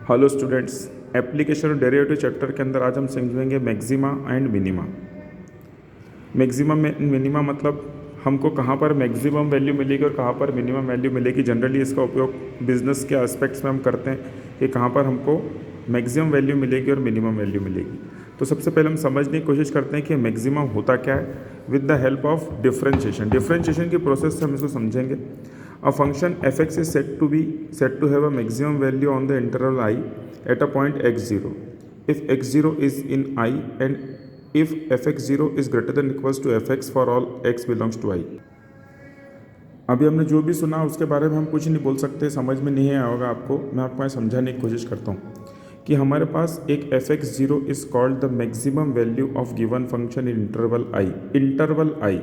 Hello students, application और derivative chapter के अंदर आज हम समझेंगे maxima and minima. Maxima minima मतलब हमको कहाँ पर मैक्सिमम वैल्यू मिलेगी और कहाँ पर मिनिमम वैल्यू मिलेगी। जनरली इसका उपयोग बिजनेस के एस्पेक्ट्स में हम करते हैं कि कहाँ पर हमको मैक्सिमम वैल्यू मिलेगी और मिनिमम वैल्यू मिलेगी। तो सबसे पहले हम समझने की कोशिश करते हैं कि मैक्सिमम होता क्या है with the help of differentiation की प्रोसेस से हम इसको समझेंगे। A function fx is said to have a maximum value on the interval I at a point x0 if x0 is in I and if fx0 is greater than equals to fx for all x belongs to I। अभी हमने जो भी सुना उसके बारे में हम कुछ नहीं बोल सकते, समझ में नहीं आया होगा आपको। मैं आपको यहाँ समझाने की कोशिश करता हूँ कि हमारे पास एक fx0 is called the maximum value of given function in interval I।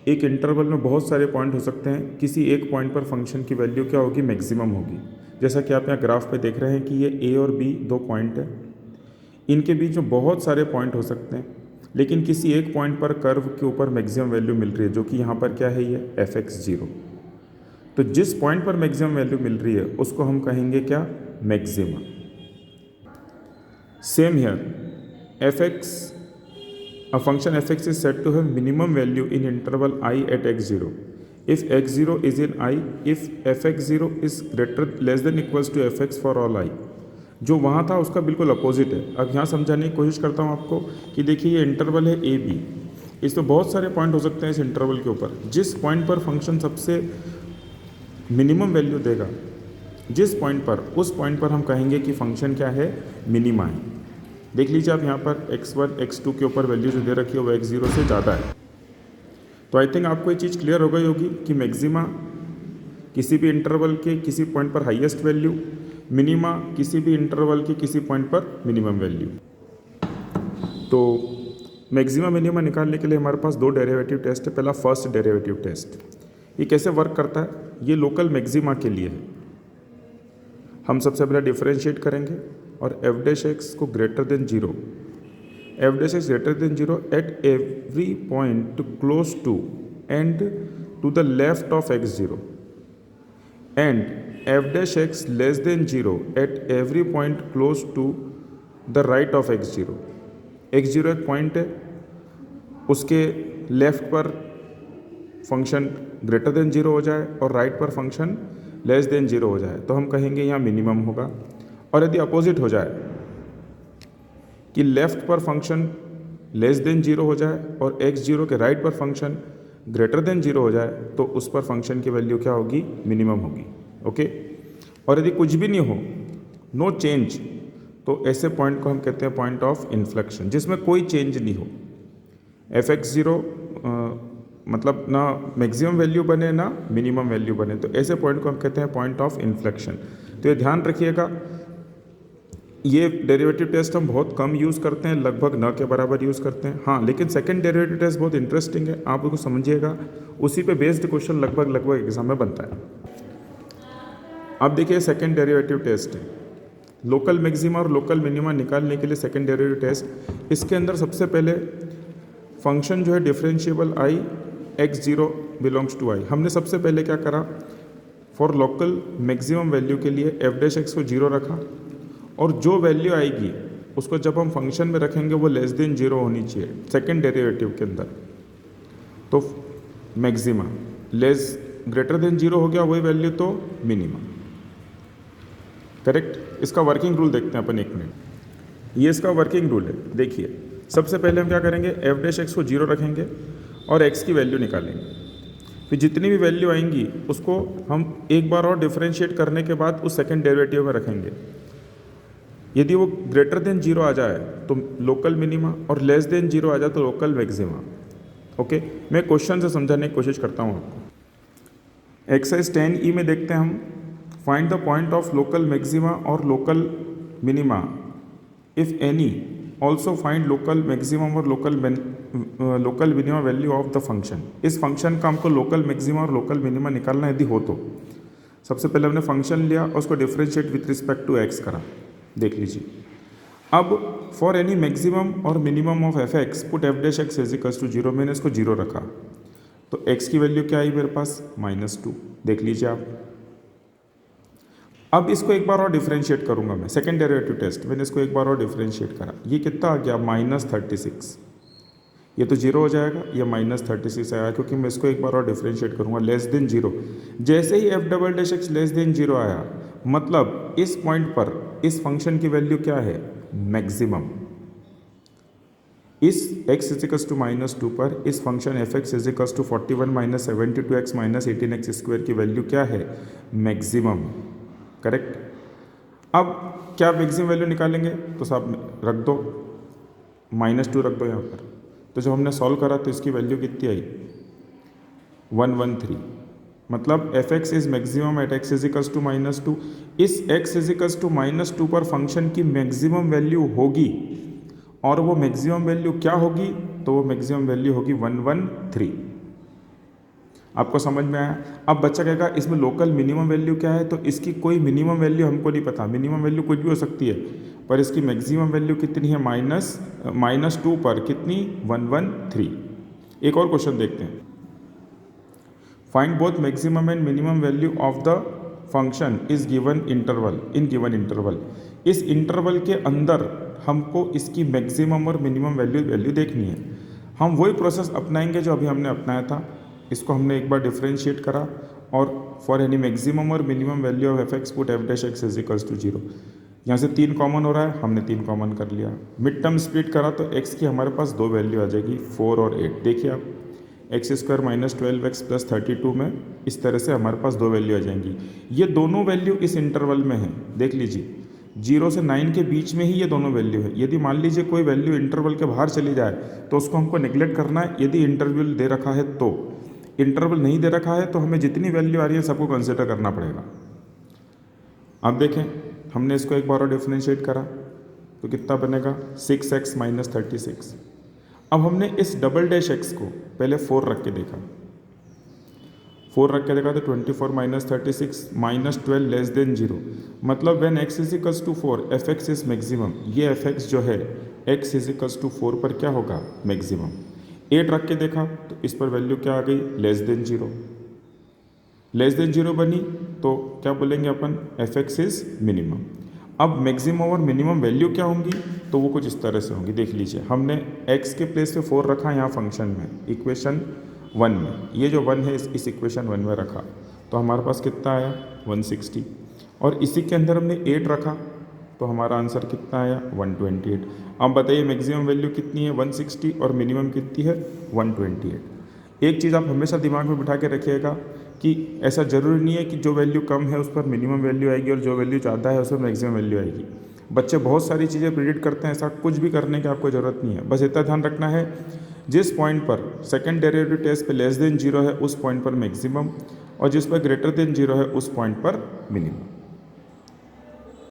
एक इंटरवल में बहुत सारे पॉइंट हो सकते हैं, किसी एक पॉइंट पर फंक्शन की वैल्यू क्या होगी, मैक्सिमम होगी। जैसा कि आप यहाँ ग्राफ पे देख रहे हैं कि ये ए और बी दो पॉइंट हैं, इनके बीच में बहुत सारे पॉइंट हो सकते हैं, लेकिन किसी एक पॉइंट पर कर्व के ऊपर मैक्सिमम वैल्यू मिल रही है, जो कि यहाँ पर क्या है, ये fx0। तो जिस पॉइंट पर मैक्सिमम वैल्यू मिल रही है उसको हम कहेंगे क्या, maxima. Same here A function fx is said to have minimum value in interval I at x0 if x0 is in I if fx0 is less than equals to fx for all I। जो वहाँ था उसका बिल्कुल opposite है। अब यहाँ समझाने की कोशिश करता हूँ आपको कि देखिए ये इंटरवल है ए बी, इसमें बहुत सारे पॉइंट हो सकते हैं इस इंटरवल के ऊपर। जिस पॉइंट पर फंक्शन सबसे मिनिमम वैल्यू देगा, जिस पॉइंट पर, उस पॉइंट पर हम कहेंगे कि फंक्शन क्या है, मिनिमा है। देख लीजिए आप यहाँ पर x1 x2 के ऊपर वैल्यू जो दे रखी है वो x0 से ज़्यादा है। तो आई थिंक आपको ये चीज़ क्लियर हो गई होगी कि मैक्सिमा किसी भी इंटरवल के किसी पॉइंट पर हाईएस्ट वैल्यू, मिनिमा किसी भी इंटरवल के किसी पॉइंट पर मिनिमम वैल्यू। तो मैक्सिमा मिनिमा निकालने के लिए हमारे पास दो डेरिवेटिव टेस्ट है। पहला फर्स्ट डेरिवेटिव टेस्ट, ये कैसे वर्क करता है, ये लोकल मैक्सिमा के लिए है। हम सबसे पहले डिफरेंशिएट करेंगे और f डैश एक्स को greater than zero, f dash x greater than zero at every point close to and to the left of x0 एंड f dash x less than zero at every point close to the right of x0। x0 एक point है, उसके left पर function greater than zero हो जाए और right पर function less than zero हो जाए तो हम कहेंगे यहाँ मिनिमम होगा। और यदि अपोजिट हो जाए कि लेफ्ट पर फंक्शन लेस देन जीरो हो जाए और x0 के राइट पर फंक्शन ग्रेटर देन जीरो हो जाए तो उस पर फंक्शन की वैल्यू क्या होगी, मिनिमम होगी। ओके। और यदि कुछ भी नहीं हो, नो चेंज, तो ऐसे पॉइंट को हम कहते हैं पॉइंट ऑफ इन्फ्लेक्शन, जिसमें कोई चेंज नहीं हो। fx0 मतलब ना मैक्सिमम वैल्यू बने ना मिनिमम वैल्यू बने, तो ऐसे पॉइंट को हम कहते हैं पॉइंट ऑफ इन्फ्लेक्शन। तो ये ध्यान रखिएगा, ये डेरिवेटिव टेस्ट हम बहुत कम यूज़ करते हैं, लगभग न के बराबर यूज़ करते हैं। हाँ, लेकिन सेकंड डेरिवेटिव टेस्ट बहुत इंटरेस्टिंग है, आप उसको समझिएगा, उसी पे बेस्ड क्वेश्चन लगभग एग्जाम में बनता है। अब देखिए सेकंड डेरिवेटिव टेस्ट है, लोकल मैक्सिमा और लोकल मिनिमा निकालने के लिए सेकंड डेरिवेटिव टेस्ट। इसके अंदर सबसे पहले फंक्शन जो है differentiable I x0 belongs to I, हमने सबसे पहले क्या करा, फॉर लोकल मैक्सिमम वैल्यू के लिए f डैश एक्स को 0 रखा और जो वैल्यू आएगी उसको जब हम फंक्शन में रखेंगे वो लेस देन जीरो होनी चाहिए सेकंड डेरिवेटिव के अंदर। तो maxima less greater than zero हो गया वही वैल्यू, तो मिनिमा। करेक्ट। इसका वर्किंग रूल देखते हैं अपन एक मिनट। ये इसका वर्किंग रूल है। देखिए सबसे पहले हम क्या करेंगे, f डैश एक्स को 0 रखेंगे और x की वैल्यू निकालेंगे। फिर जितनी भी वैल्यू आएंगी उसको हम एक बार और डिफरेंशिएट करने के बाद उस सेकंड डेरिवेटिव में रखेंगे। यदि वो ग्रेटर देन जीरो आ जाए तो लोकल मिनिमा और लेस देन जीरो आ जाए तो लोकल मैक्सिमा। ओके, मैं क्वेश्चन से समझाने की कोशिश करता हूँ आपको। एक्सरसाइज 10E में देखते हैं हम, find the point of local maxima और local minima if any, also find local maximum और local minima value of the function. इस फंक्शन का हमको लोकल मैक्सिमा और लोकल मिनिमा निकालना यदि हो तो सबसे पहले हमने फंक्शन लिया और उसको differentiate with respect to x करा। देख लीजिए, अब फॉर एनी मैक्सिमम और minimum of fx put f dash x is equals to 0, मैंने इसको 0 रखा तो x की वैल्यू क्या आई मेरे पास, -2। देख लीजिए आप, अब इसको एक बार और डिफ्रेंशिएट करूंगा मैं, सेकेंड डेरिवेटिव टेस्ट, मैंने इसको एक बार और डिफ्रेंशिएट करा, ये कितना आ गया -36, ये तो जीरो हो जाएगा, ये -36 आया क्योंकि मैं इसको एक बार और डिफ्रेंशिएट करूंगा लेस देन जीरो। जैसे ही f"(x) लेस देन जीरो आया, मतलब इस पॉइंट पर इस फंक्शन की वैल्यू क्या है, मैक्सिमम। इस x = -2 पर इस फंक्शन f(x) = 41 - 72x - 18x² की वैल्यू क्या है, मैक्सिमम। करेक्ट। अब क्या मैक्सिमम वैल्यू निकालेंगे, तो साहब रख दो, -2 रख दो यहाँ पर। तो जब हमने सॉल्व करा तो इसकी वैल्यू कितनी आई, 113। मतलब f(x) is maximum eight x = -2। इस x = -2 पर फंक्शन की मैक्सिमम वैल्यू होगी, और वो मैक्सिमम वैल्यू क्या होगी, तो वो मैक्सिमम वैल्यू होगी 113। आपको समझ में आया। अब बच्चा कहेगा इसमें लोकल मिनिमम वैल्यू क्या है, तो इसकी कोई मिनिमम वैल्यू हमको नहीं पता, मिनिमम वैल्यू कुछ भी हो सकती है, पर इसकी मैक्सिमम वैल्यू कितनी है, -2 पर कितनी, 113। एक और क्वेश्चन देखते हैं। Find both maximum and minimum value of the function is given interval, in given interval. इस इंटरवल के अंदर हमको इसकी मैक्सिमम और मिनिमम वैल्यू देखनी है। हम वही प्रोसेस अपनाएंगे जो अभी हमने अपनाया था। इसको हमने एक बार डिफ्रेंशिएट करा, और फॉर एनी मैक्सिमम और minimum value of f(x) put f'(x) = 0। यहाँ से 3 कॉमन हो रहा है, हमने 3 कॉमन कर लिया। मिड टर्म स्प्लिट करा तो x की हमारे पास 2 वैल्यू आ जाएगी, 4 और 8। देखिए आप, x² - 12x + 32 में इस तरह से हमारे पास 2 वैल्यू आ जाएंगी। ये दोनों वैल्यू इस इंटरवल में है, देख लीजिए 0 से 9 के बीच में ही ये दोनों वैल्यू है। यदि मान लीजिए कोई वैल्यू इंटरवल के बाहर चली जाए तो उसको हमको नेग्लेक्ट करना है, यदि इंटरवल दे रखा है तो। इंटरवल नहीं दे रखा है तो हमें जितनी वैल्यू आ रही है सबको कंसिडर करना पड़ेगा। अब देखें, हमने इसको एक बार और डिफरेंशिएट करा तो कितना बनेगा, 6x - 36। अब हमने इस (x) को पहले 4 रख के देखा, 4 रख के देखा तो 24 - 36 - 12 लेस देन 0। मतलब when x = 4 f(x) is maximum. ये f(x) जो है x = 4 पर क्या होगा, मैक्सिमम। 8 रख के देखा तो इस पर वैल्यू क्या आ गई, लेस देन 0। लेस देन 0 बनी तो क्या बोलेंगे अपन, f(x) इज मिनिमम। अब मैक्सिमम और मिनिमम वैल्यू क्या होंगी, तो वो कुछ इस तरह से होंगी। देख लीजिए, हमने x के प्लेस पे 4 रखा यहाँ फंक्शन में, इक्वेशन 1 में। ये जो 1 है इस इक्वेशन 1 में रखा तो हमारे पास कितना आया, 160। और इसी के अंदर हमने 8 रखा तो हमारा आंसर कितना आया, 128। अब बताइए मैक्सिमम वैल्यू कितनी है, 160, और मिनिमम कितनी है, 128। एक चीज़ आप हमेशा दिमाग में बिठा के रखिएगा कि ऐसा ज़रूरी नहीं है कि जो वैल्यू कम है उस पर मिनिमम वैल्यू आएगी और जो वैल्यू ज़्यादा है उस पर मैक्सिमम वैल्यू आएगी। बच्चे बहुत सारी चीज़ें प्रिडिक्ट करते हैं, ऐसा कुछ भी करने की आपको ज़रूरत नहीं है। बस इतना ध्यान रखना है, जिस पॉइंट पर सेकंड डेरिवेटिव टेस्ट पे लेस देन 0 है उस पॉइंट पर मैक्सिमम, और जिस पर ग्रेटर देन 0 है उस पॉइंट पर मिनिमम।